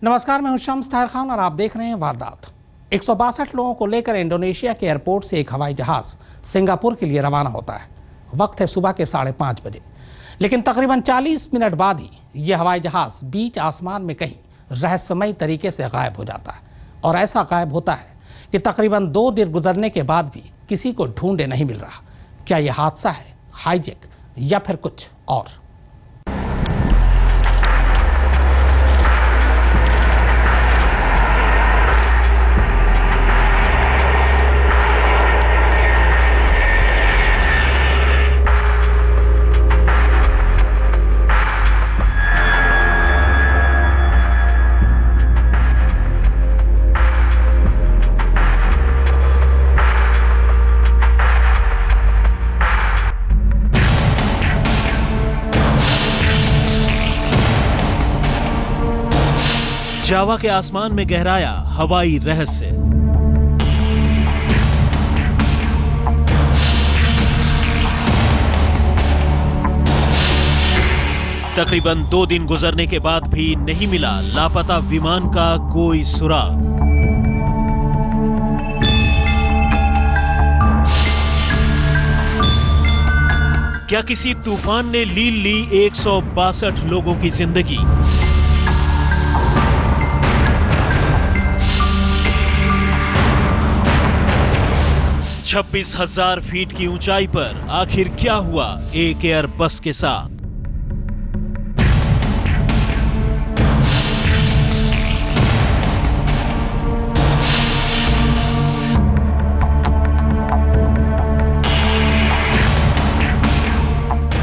नमस्कार, मैं हूं शम्स ताहिर खान और आप देख रहे हैं वारदात। 162 लोगों को लेकर इंडोनेशिया के एयरपोर्ट से एक हवाई जहाज सिंगापुर के लिए रवाना होता है। वक्त है सुबह के 5:30 बजे, लेकिन तकरीबन 40 मिनट बाद ही यह हवाई जहाज बीच आसमान में कहीं रहस्यमयी तरीके से गायब हो जाता है। और ऐसा गायब होता है कि तकरीबन 2 दिन गुजरने के बाद भी किसी को ढूंढे नहीं मिल रहा। क्या यह हादसा है, हाईजैक या फिर कुछ और? जावा के आसमान में गहराया हवाई रहस्य। तकरीबन 2 दिन गुजरने के बाद भी नहीं मिला लापता विमान का कोई सुराग। क्या किसी तूफान ने लील ली 162 लोगों की जिंदगी? छब्बीस 26,000 फीट की ऊंचाई पर आखिर क्या हुआ एक एयर बस के साथ?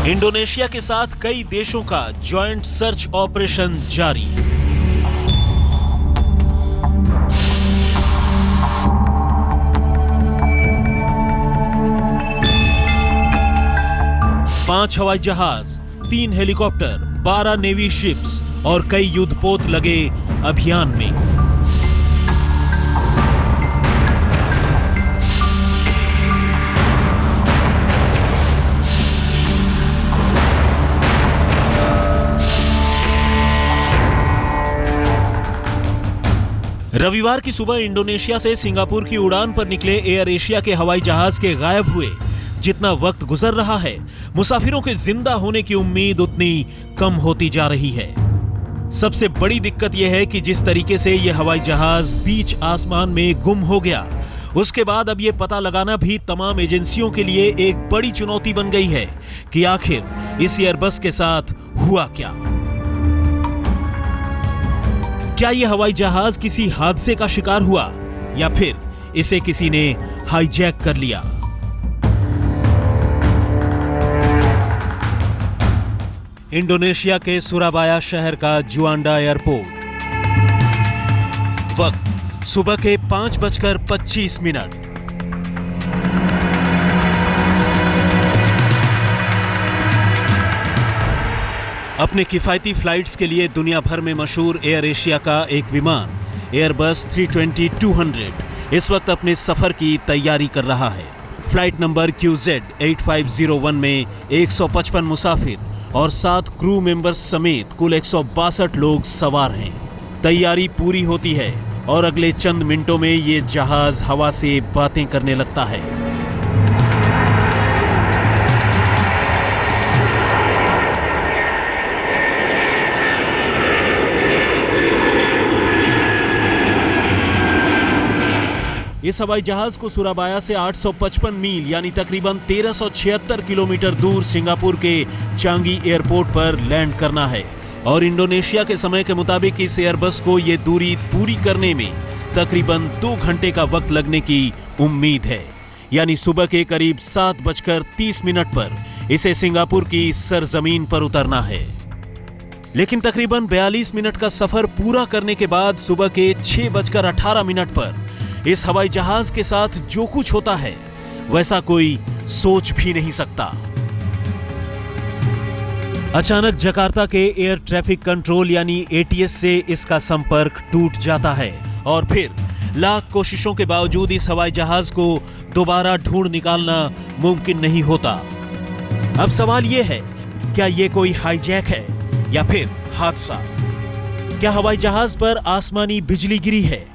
इंडोनेशिया के साथ कई देशों का जॉइंट सर्च ऑपरेशन जारी। पांच हवाई जहाज, 3 हेलीकॉप्टर, 12 नेवी शिप्स और कई युद्धपोत लगे अभियान में। रविवार की सुबह इंडोनेशिया से सिंगापुर की उड़ान पर निकले एयर एशिया के हवाई जहाज के गायब हुए जितना वक्त गुजर रहा है, मुसाफिरों के जिंदा होने की उम्मीद उतनी कम होती जा रही है। सबसे बड़ी दिक्कत यह है कि जिस तरीके से यह हवाई जहाज बीच आसमान में गुम हो गया, उसके बाद अब यह पता लगाना भी तमाम एजेंसियों के लिए एक बड़ी चुनौती बन गई है कि आखिर इस एयरबस के साथ हुआ क्या। क्या यह हवाई जहाज किसी हादसे का शिकार हुआ या फिर इसे किसी ने हाईजैक कर लिया? इंडोनेशिया के सुराबाया शहर का जुआंडा एयरपोर्ट। वक्त सुबह के 5:25। अपने किफायती फ्लाइट्स के लिए दुनिया भर में मशहूर एयर एशिया का एक विमान एयरबस 320-200 इस वक्त अपने सफर की तैयारी कर रहा है। फ्लाइट नंबर QZ8501 में 155 मुसाफिर और 7 क्रू मेंबर्स समेत कुल 162 लोग सवार हैं। तैयारी पूरी होती है और अगले चंद मिनटों में ये जहाज हवा से बातें करने लगता है। इस हवाई जहाज को सुराबाया से 855 मील यानी तकरीबन 1376 किलोमीटर दूर सिंगापुर के चांगी एयरपोर्ट पर लैंड करना है और इंडोनेशिया के समय के मुताबिक इस एयरबस को यह दूरी पूरी करने में तकरीबन 2 घंटे का वक्त लगने की उम्मीद है। यानी सुबह के करीब 7:30 पर इसे सिंगापुर की सरजमीन पर उतरना है। लेकिन तकरीबन 42 मिनट का सफर पूरा करने के बाद सुबह के 6:18 पर इस हवाई जहाज के साथ जो कुछ होता है वैसा कोई सोच भी नहीं सकता। अचानक जकार्ता के एयर ट्रैफिक कंट्रोल यानी ATS से इसका संपर्क टूट जाता है और फिर लाख कोशिशों के बावजूद इस हवाई जहाज को दोबारा ढूंढ निकालना मुमकिन नहीं होता। अब सवाल यह है, क्या यह कोई हाईजैक है या फिर हादसा? क्या हवाई जहाज पर आसमानी बिजली गिरी है,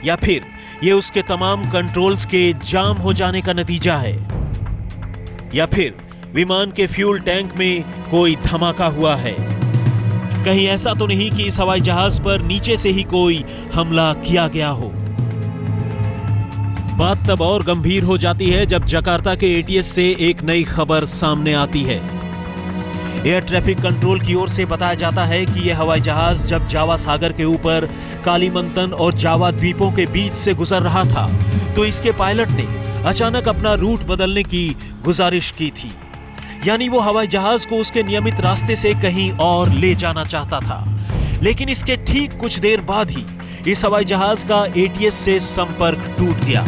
या फिर ये उसके तमाम कंट्रोल्स के जाम हो जाने का नतीजा है, या फिर विमान के फ्यूल टैंक में कोई धमाका हुआ है? कहीं ऐसा तो नहीं कि इस हवाई जहाज पर नीचे से ही कोई हमला किया गया हो? बात तब और गंभीर हो जाती है जब जकार्ता के एटीएस से एक नई खबर सामने आती है। एयर ट्रैफिक कंट्रोल की ओर से बताया जाता है कि यह हवाई जहाज जब जावा सागर के ऊपर कालीमंतन और जावा द्वीपों के बीच से गुजर रहा था तो इसके पायलट ने अचानक अपना रूट बदलने की गुजारिश की थी। यानी वो हवाई जहाज को उसके नियमित रास्ते से कहीं और ले जाना चाहता था। लेकिन इसके ठीक कुछ देर बाद ही इस हवाई जहाज का एटीएस से संपर्क टूट गया।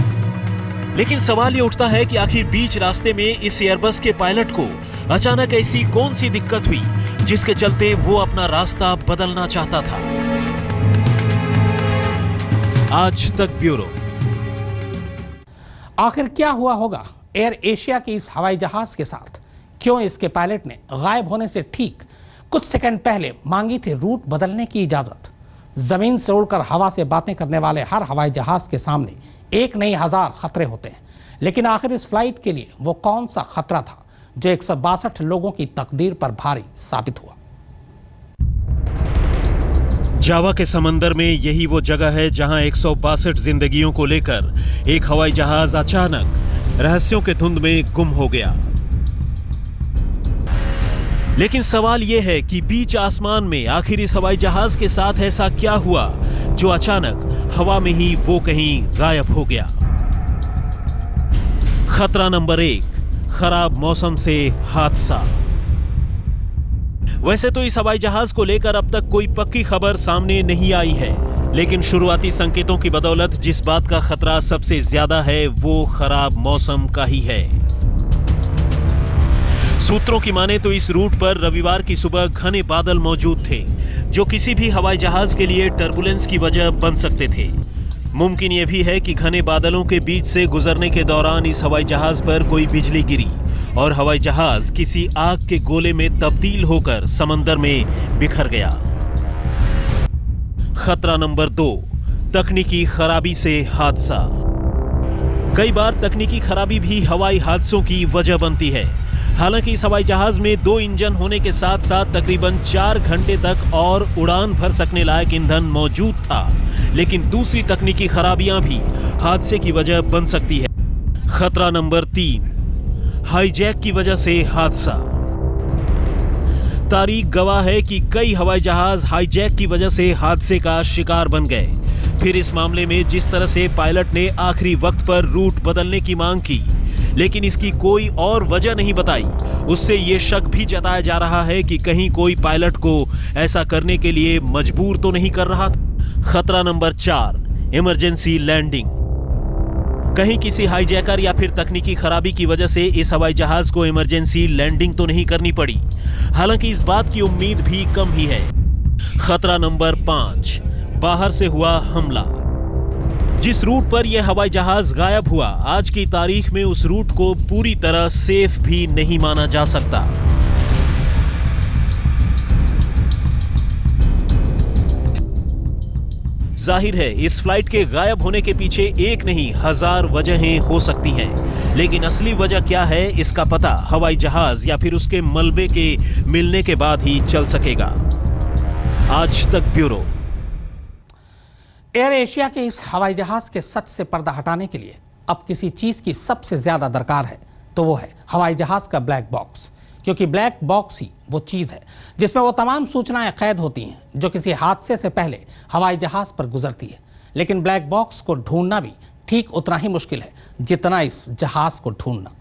लेकिन सवाल ये उठता है कि आखिर बीच रास्ते में इस एयरबस के पायलट को अचानक ऐसी कौन सी दिक्कत हुई जिसके चलते वो अपना रास्ता बदलना चाहता था। आज तक ब्यूरो। आखिर क्या हुआ होगा एयर एशिया के इस हवाई जहाज के साथ? क्यों इसके पायलट ने गायब होने से ठीक कुछ सेकंड पहले मांगी थी रूट बदलने की इजाजत? जमीन से उड़कर हवा से बातें करने वाले हर हवाई जहाज के सामने एक नहीं हजार खतरे होते हैं, लेकिन आखिर इस फ्लाइट के लिए वो कौन सा खतरा था जो 162 लोगों की तकदीर पर भारी साबित हुआ? जावा के समंदर में यही वो जगह है जहां 162 जिंदगियों को लेकर एक हवाई जहाज अचानक रहस्यों के धुंध में गुम हो गया। लेकिन सवाल यह है कि बीच आसमान में आखिर इस हवाई जहाज के साथ ऐसा क्या हुआ जो अचानक हवा में ही वो कहीं गायब हो गया। खतरा नंबर 1, खराब मौसम से हादसा। वैसे तो इस हवाई जहाज को लेकर अब तक कोई पक्की खबर सामने नहीं आई है, लेकिन शुरुआती संकेतों की बदौलत जिस बात का खतरा सबसे ज्यादा है वो खराब मौसम का ही है। सूत्रों की माने तो इस रूट पर रविवार की सुबह घने बादल मौजूद थे जो किसी भी हवाई जहाज के लिए टर्बुलेंस की वजह बन सकते थे। मुमकिन यह भी है कि घने बादलों के बीच से गुजरने के दौरान इस हवाई जहाज पर कोई बिजली गिरी और हवाई जहाज किसी आग के गोले में तब्दील होकर समंदर में बिखर गया। खतरा नंबर 2, तकनीकी खराबी से हादसा। कई बार तकनीकी खराबी भी हवाई हादसों की वजह बनती है। हालांकि इस हवाई जहाज में 2 इंजन होने के साथ साथ तकरीबन 4 घंटे तक और उड़ान भर सकने लायक ईंधन मौजूद था, लेकिन दूसरी तकनीकी खराबियां भी हादसे की वजह बन सकती है। खतरा नंबर 3, हाईजैक की वजह से हादसा। तारीख गवाह है कि कई हवाई जहाज हाईजैक की वजह से हादसे का शिकार बन गए। फिर इस मामले में जिस तरह से पायलट ने आखिरी वक्त पर रूट बदलने की मांग की लेकिन इसकी कोई और वजह नहीं बताई, उससे ये शक भी जताया जा रहा है कि कहीं कोई पायलट को ऐसा करने के लिए मजबूर तो नहीं कर रहा था। खतरा नंबर 4, इमरजेंसी लैंडिंग। कहीं किसी हाईजैकर या फिर तकनीकी खराबी की वजह से इस हवाई जहाज को इमरजेंसी लैंडिंग तो नहीं करनी पड़ी, हालांकि इस बात की उम्मीद भी कम ही है। खतरा नंबर 5, बाहर से हुआ हमला। जिस रूट पर यह हवाई जहाज गायब हुआ, आज की तारीख में उस रूट को पूरी तरह सेफ भी नहीं माना जा सकता। जाहिर है इस फ्लाइट के गायब होने के पीछे एक नहीं हजार वजहें हो सकती हैं, लेकिन असली वजह क्या है इसका पता हवाई जहाज या फिर उसके मलबे के मिलने के बाद ही चल सकेगा। आज तक ब्यूरो। एयर एशिया के इस हवाई जहाज के सच से पर्दा हटाने के लिए अब किसी चीज की सबसे ज्यादा दरकार है तो वो है हवाई जहाज का ब्लैक बॉक्स, क्योंकि ब्लैक बॉक्स ही वो चीज है जिसमें वो तमाम सूचनाएं कैद होती हैं जो किसी हादसे से पहले हवाई जहाज पर गुजरती है। लेकिन ब्लैक बॉक्स को ढूंढना भी ठीक उतना ही मुश्किल है जितना इस जहाज को ढूंढना।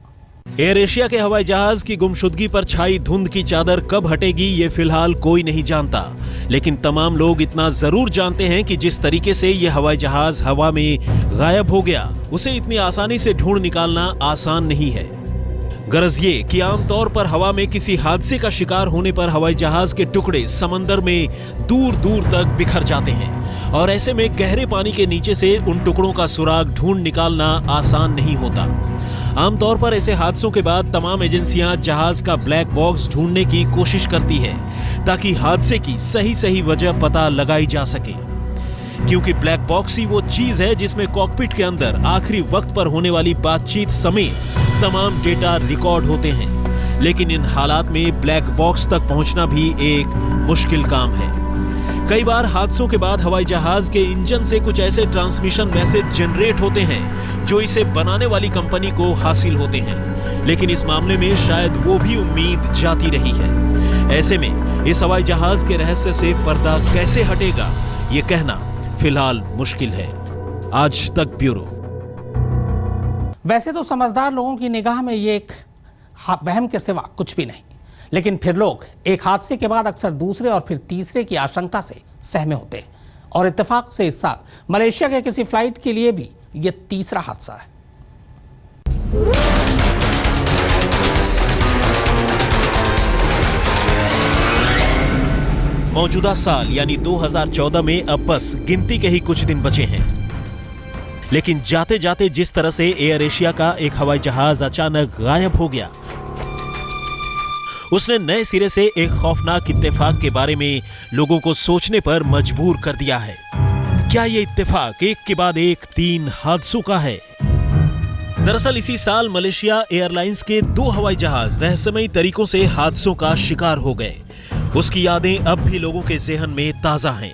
एयर एशिया के हवाई जहाज की गुमशुदगी पर छाई धुंध की चादर कब हटेगी ये फिलहाल कोई नहीं जानता, लेकिन तमाम लोग इतना जरूर जानते हैं कि जिस तरीके से ये हवाई जहाज हवा में गायब हो गया उसे इतनी आसानी से ढूंढ निकालना आसान नहीं है। गरज ये कि आमतौर पर हवा में किसी हादसे का शिकार होने पर हवाई जहाज के टुकड़े समंदर में दूर दूर तक बिखर जाते हैं और ऐसे में गहरे पानी के नीचे से उन टुकड़ों का सुराग ढूंढ निकालना आसान नहीं होता। आमतौर पर ऐसे हादसों के बाद तमाम एजेंसियां जहाज का ब्लैक बॉक्स ढूंढने की कोशिश करती है ताकि हादसे की सही वजह पता लगाई जा सके, क्योंकि ब्लैक बॉक्स ही वो चीज है जिसमें कॉकपिट के अंदर आखिरी वक्त पर होने वाली बातचीत समेत तमाम डेटा रिकॉर्ड होते हैं। लेकिन इन हालात में ब्लैक बॉक्स तक पहुंचना भी एक मुश्किल काम है। कई बार हादसों के बाद हवाई जहाज के इंजन से कुछ ऐसे ट्रांसमिशन मैसेज जनरेट होते हैं जो इसे बनाने वाली कंपनी को हासिल होते हैं, लेकिन इस मामले में शायद वो भी उम्मीद जाती रही है। ऐसे में इस हवाई जहाज के रहस्य से पर्दा कैसे हटेगा, ये कहना फिलहाल मुश्किल है। आज तक ब्यूरो। वैसे तो समझदार लोगों की निगाह में ये एक वहम के सिवा कुछ भी नहीं, लेकिन फिर लोग एक हादसे के बाद अक्सर दूसरे और फिर तीसरे की आशंका से सहमे होते हैं। और इत्तेफाक से इस साल मलेशिया के किसी फ्लाइट के लिए भी यह तीसरा हादसा है। मौजूदा साल यानी 2014 में अब बस गिनती के ही कुछ दिन बचे हैं, लेकिन जाते जाते जिस तरह से एयर एशिया का एक हवाई जहाज अचानक गायब हो गया, उसने नए सिरे से एक खौफनाक इत्तेफाक के बारे में लोगों को सोचने पर मजबूर कर दिया है। क्या ये इत्तेफाक एक के बाद एक 3 हादसों का है? दरअसल इसी साल मलेशिया एयरलाइंस के 2 हवाई जहाज रहस्यमयी तरीकों से हादसों का शिकार हो गए। उसकी यादें अब भी लोगों के ज़हन में ताजा हैं।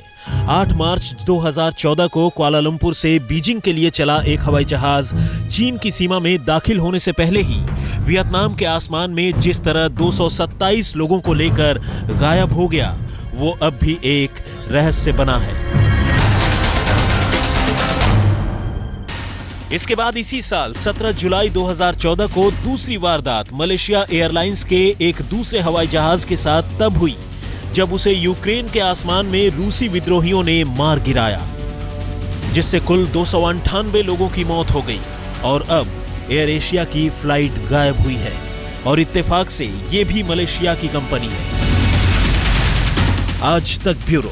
8 मार्च 2014 को कुआलालंपुर से बीजिंग के लिए चला एक हवाई जहाज चीन की सीमा में दाखिल होने से पहले ही वियतनाम के आसमान में जिस तरह 227 लोगों को लेकर गायब हो गया, वो अब भी एक रहस्य बना है। इसके बाद इसी साल 17 जुलाई 2014 को दूसरी वारदात मलेशिया एयरलाइंस के एक दूसरे हवाई जहाज के साथ तब हुई जब उसे यूक्रेन के आसमान में रूसी विद्रोहियों ने मार गिराया, जिससे कुल 298 लोगों की मौत हो गई। और अब एयर एशिया की फ्लाइट गायब हुई है और इत्तेफाक से ये भी मलेशिया की कंपनी है। आज तक ब्यूरो।